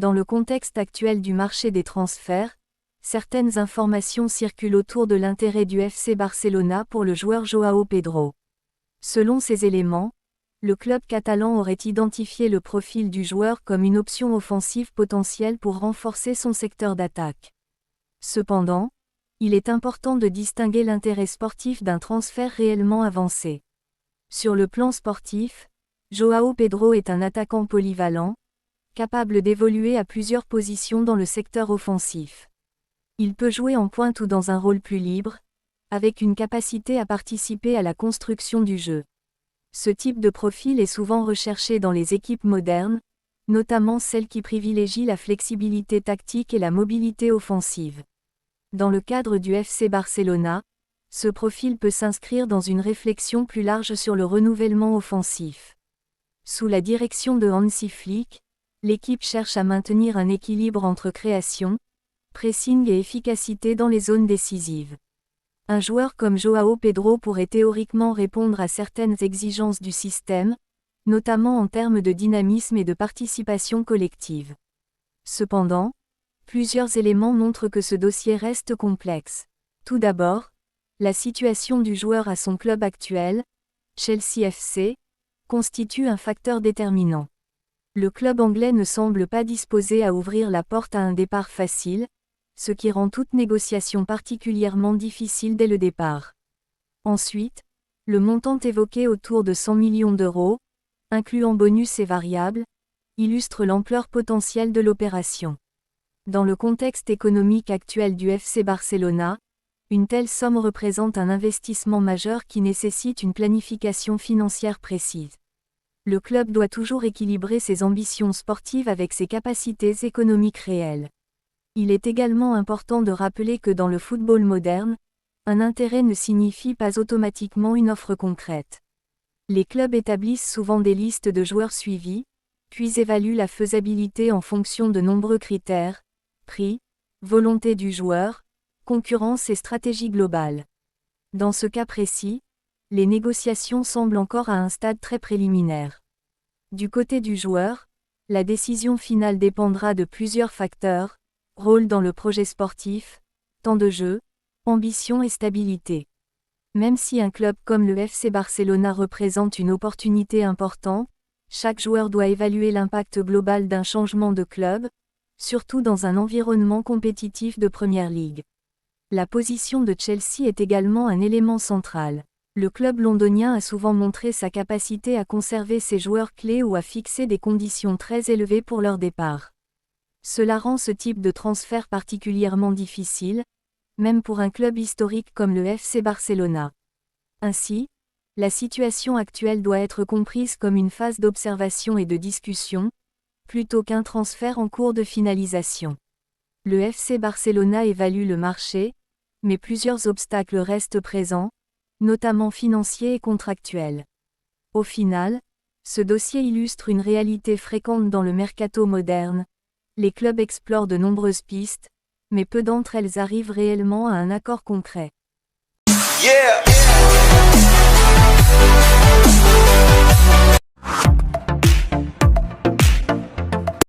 Dans le contexte actuel du marché des transferts, certaines informations circulent autour de l'intérêt du FC Barcelona pour le joueur Joao Pedro. Selon ces éléments, le club catalan aurait identifié le profil du joueur comme une option offensive potentielle pour renforcer son secteur d'attaque. Cependant, il est important de distinguer l'intérêt sportif d'un transfert réellement avancé. Sur le plan sportif, Joao Pedro est un attaquant polyvalent, capable d'évoluer à plusieurs positions dans le secteur offensif. Il peut jouer en pointe ou dans un rôle plus libre, avec une capacité à participer à la construction du jeu. Ce type de profil est souvent recherché dans les équipes modernes, notamment celles qui privilégient la flexibilité tactique et la mobilité offensive. Dans le cadre du FC Barcelona, ce profil peut s'inscrire dans une réflexion plus large sur le renouvellement offensif. Sous la direction de Hansi Flick, l'équipe cherche à maintenir un équilibre entre création, pressing et efficacité dans les zones décisives. Un joueur comme Joao Pedro pourrait théoriquement répondre à certaines exigences du système, notamment en termes de dynamisme et de participation collective. Cependant, plusieurs éléments montrent que ce dossier reste complexe. Tout d'abord, la situation du joueur à son club actuel, Chelsea FC, constitue un facteur déterminant. Le club anglais ne semble pas disposé à ouvrir la porte à un départ facile, ce qui rend toute négociation particulièrement difficile dès le départ. Ensuite, le montant évoqué autour de 100 millions d'euros, incluant bonus et variables, illustre l'ampleur potentielle de l'opération. Dans le contexte économique actuel du FC Barcelona, une telle somme représente un investissement majeur qui nécessite une planification financière précise. Le club doit toujours équilibrer ses ambitions sportives avec ses capacités économiques réelles. Il est également important de rappeler que dans le football moderne, un intérêt ne signifie pas automatiquement une offre concrète. Les clubs établissent souvent des listes de joueurs suivis, puis évaluent la faisabilité en fonction de nombreux critères: prix, volonté du joueur, concurrence et stratégie globale. Dans ce cas précis, les négociations semblent encore à un stade très préliminaire. Du côté du joueur, la décision finale dépendra de plusieurs facteurs: rôle dans le projet sportif, temps de jeu, ambition et stabilité. Même si un club comme le FC Barcelona représente une opportunité importante, chaque joueur doit évaluer l'impact global d'un changement de club, surtout dans un environnement compétitif de Première Ligue. La position de Chelsea est également un élément central. Le club londonien a souvent montré sa capacité à conserver ses joueurs clés ou à fixer des conditions très élevées pour leur départ. Cela rend ce type de transfert particulièrement difficile, même pour un club historique comme le FC Barcelona. Ainsi, la situation actuelle doit être comprise comme une phase d'observation et de discussion, plutôt qu'un transfert en cours de finalisation. Le FC Barcelona évalue le marché, mais plusieurs obstacles restent présents, notamment financiers et contractuels. Au final, ce dossier illustre une réalité fréquente dans le mercato moderne. Les clubs explorent de nombreuses pistes, mais peu d'entre elles arrivent réellement à un accord concret. Yeah.